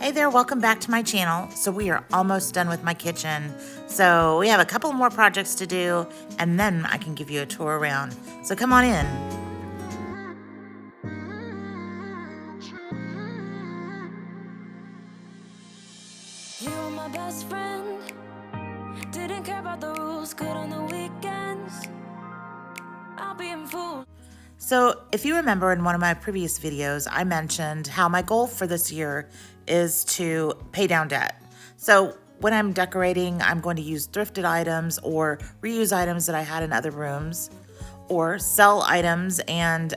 Hey there, welcome back to my channel. So we are almost done with my kitchen. So we have a couple more projects to do and then I can give you a tour around. So come on in. You were my best friend. Didn't care about the rules, good on the weekends. I'll be in fool. So if you remember in one of my previous videos, I mentioned how my goal for this year is to pay down debt. So when I'm decorating, I'm going to use thrifted items or reuse items that I had in other rooms, or sell items and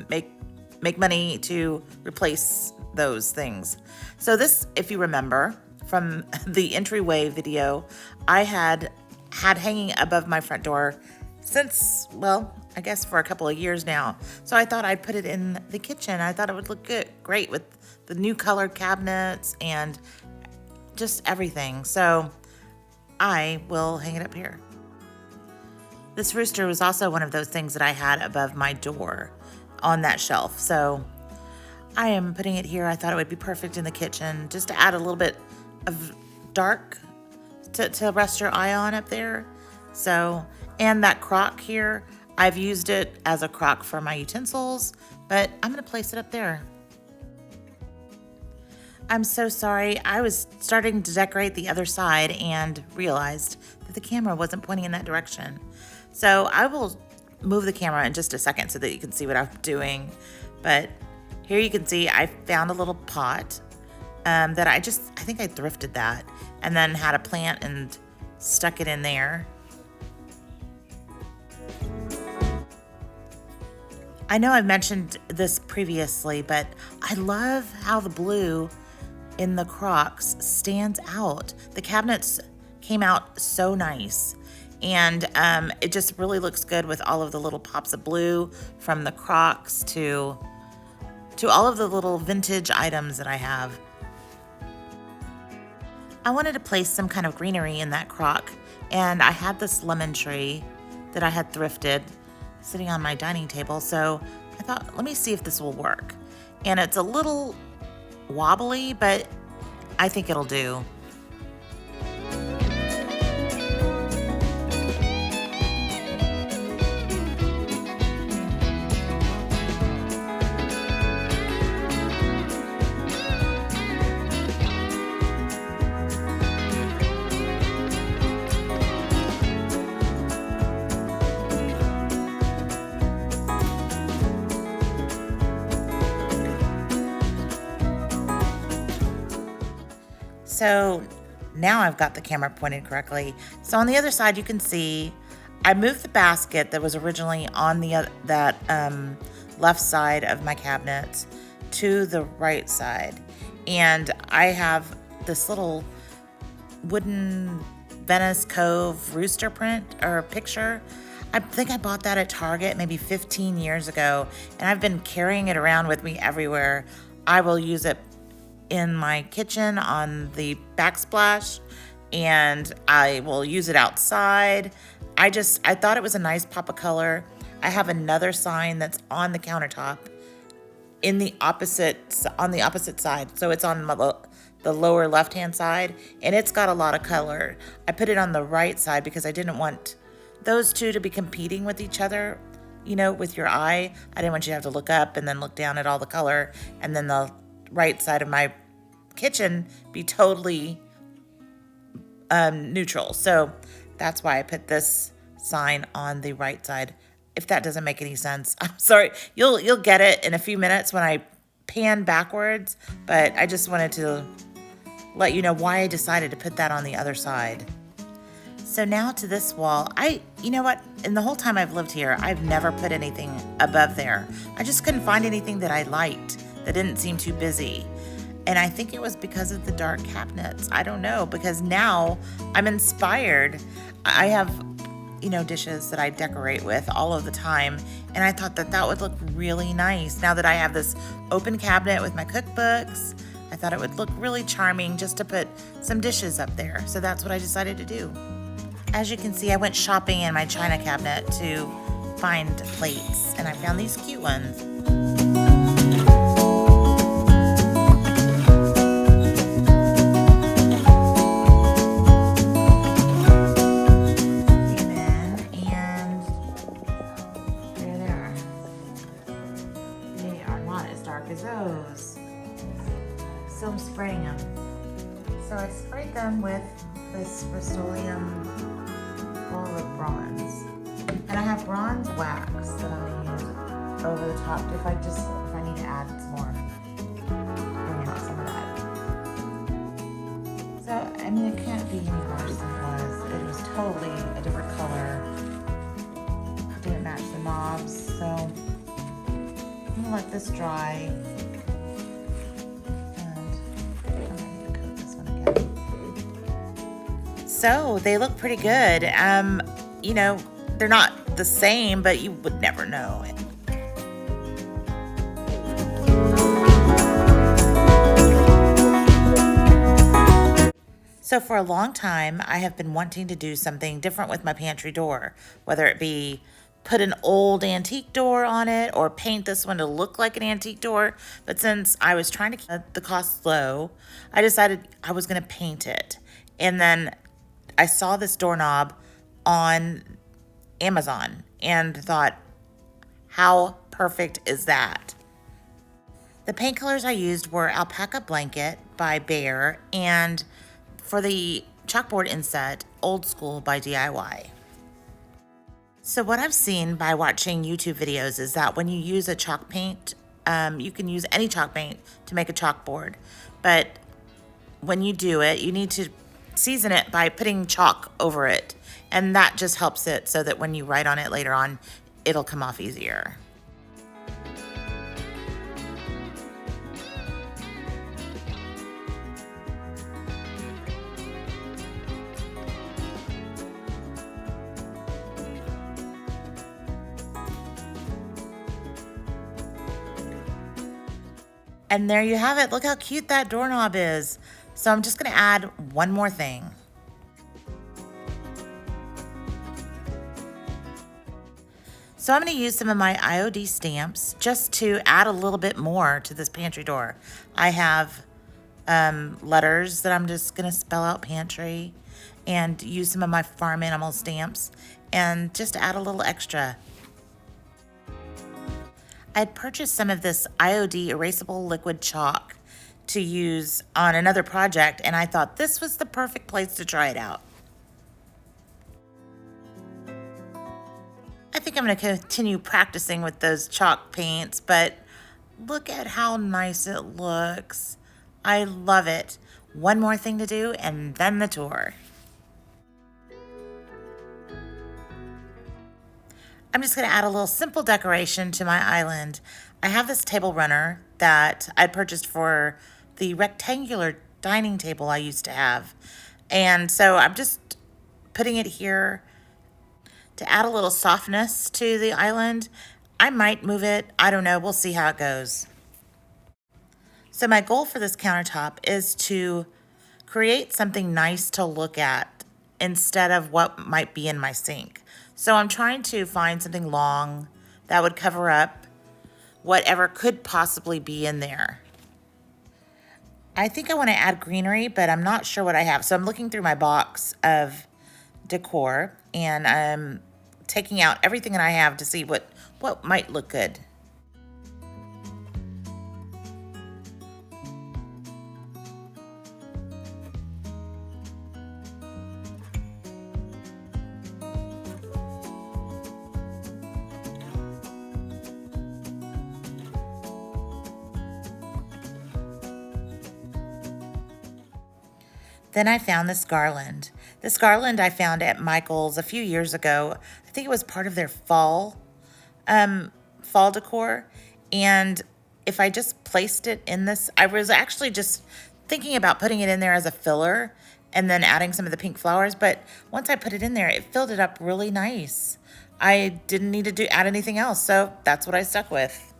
make money to replace those things. So this, if you remember from the entryway video, I had hanging above my front door since, well, I guess for a couple of years now. So I thought I'd put it in the kitchen. I thought it would look great with the new colored cabinets and just everything. So I will hang it up here. This rooster was also one of those things that I had above my door on that shelf. So I am putting it here. I thought it would be perfect in the kitchen just to add a little bit of dark to rest your eye on up there. So, and that crock here, I've used it as a crock for my utensils, but I'm gonna place it up there. I'm so sorry. I was starting to decorate the other side and realized that the camera wasn't pointing in that direction. So I will move the camera in just a second so that you can see what I'm doing. But here you can see I found a little pot that I think I thrifted that and then had a plant and stuck it in there. I know I've mentioned this previously, but I love how the blue in the crocks stands out. The cabinets came out so nice, and it just really looks good with all of the little pops of blue from the crocks to all of the little vintage items that I have. I wanted to place some kind of greenery in that crock, and I had this lemon tree that I had thrifted sitting on my dining table, so I thought, let me see if this will work. And it's a little wobbly, but I think it'll do. So now I've got the camera pointed correctly. So on the other side, you can see I moved the basket that was originally on the left side of my cabinet to the right side. And I have this little wooden Venice Cove rooster print or picture. I think I bought that at Target maybe 15 years ago, and I've been carrying it around with me everywhere. I will use it in my kitchen on the backsplash, and I will use it outside. I thought it was a nice pop of color. I have another sign that's on the countertop on the opposite side. So it's on the lower left-hand side, and it's got a lot of color. I put it on the right side because I didn't want those two to be competing with each other, you know, with your eye. I didn't want you to have to look up and then look down at all the color, and then the right side of my kitchen be totally neutral. So that's why I put this sign on the right side. If that doesn't make any sense, I'm sorry. You'll get it in a few minutes when I pan backwards, but I just wanted to let you know why I decided to put that on the other side. So now to this wall, you know what? In the whole time I've lived here, I've never put anything above there. I just couldn't find anything that I liked that didn't seem too busy. And I think it was because of the dark cabinets. I don't know, because now I'm inspired. I have, you know, dishes that I decorate with all of the time, and I thought that would look really nice. Now that I have this open cabinet with my cookbooks, I thought it would look really charming just to put some dishes up there. So that's what I decided to do. As you can see, I went shopping in my china cabinet to find plates, and I found these cute ones. So I'm spraying them. So I sprayed them with this Rust-Oleum Ball of Bronze. And I have bronze wax that I'm gonna use over the top if I need to add some more. Bring out some of that. So, I mean, it can't be any worse than it was. It was totally a different color. Didn't match the knobs, so I'm gonna let this dry. So they look pretty good. You know, they're not the same, but you would never know it. So for a long time, I have been wanting to do something different with my pantry door, whether it be put an old antique door on it or paint this one to look like an antique door. But since I was trying to keep the costs low, I decided I was going to paint it. And then I saw this doorknob on Amazon and thought, how perfect is that? The paint colors I used were Alpaca Blanket by Behr, and for the chalkboard inset, Old School by DIY. So what I've seen by watching YouTube videos is that when you use a chalk paint, you can use any chalk paint to make a chalkboard, but when you do it, you need to season it by putting chalk over it, and that just helps it so that when you write on it later on, it'll come off easier. And there you have it. Look how cute that doorknob is. So I'm just going to add one more thing. So I'm going to use some of my IOD stamps just to add a little bit more to this pantry door. I have letters that I'm just going to spell out pantry, and use some of my farm animal stamps and just add a little extra. I had purchased some of this IOD erasable liquid chalk to use on another project, and I thought this was the perfect place to try it out. I think I'm going to continue practicing with those chalk paints, but look at how nice it looks. I love it. One more thing to do and then the tour. I'm just going to add a little simple decoration to my island. I have this table runner that I purchased for the rectangular dining table I used to have. And so I'm just putting it here to add a little softness to the island. I might move it. I don't know. We'll see how it goes. So my goal for this countertop is to create something nice to look at instead of what might be in my sink. So I'm trying to find something long that would cover up whatever could possibly be in there. I think I want to add greenery, but I'm not sure what I have. So I'm looking through my box of decor, and I'm taking out everything that I have to see what might look good. Then I found this garland. This garland I found at Michael's a few years ago. I think it was part of their fall decor. And if I just placed it in this, I was actually just thinking about putting it in there as a filler and then adding some of the pink flowers. But once I put it in there, it filled it up really nice. I didn't need to add anything else, so that's what I stuck with.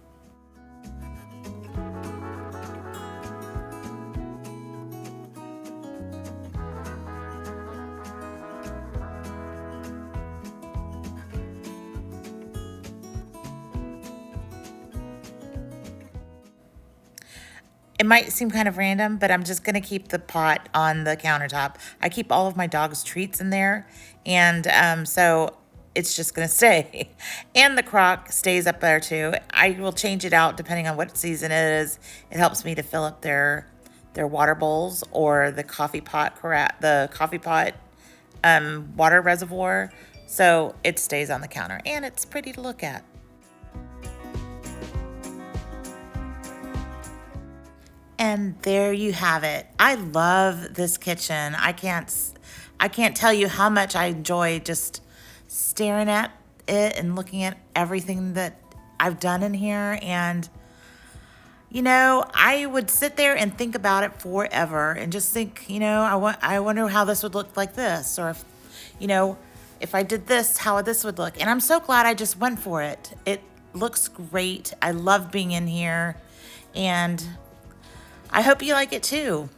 It might seem kind of random, but I'm just going to keep the pot on the countertop. I keep all of my dog's treats in there, and so it's just going to stay. And the crock stays up there too. I will change it out depending on what season it is. It helps me to fill up their their water bowls or the coffee pot water reservoir, so it stays on the counter and it's pretty to look at. And there you have it. I love this kitchen. I can't tell you how much I enjoy just staring at it and looking at everything that I've done in here. And you know, I would sit there and think about it forever and just think, you know, I wonder how this would look like this, or if, you know, if I did this, how this would look. And I'm so glad I just went for it. It looks great. I love being in here, and I hope you like it too.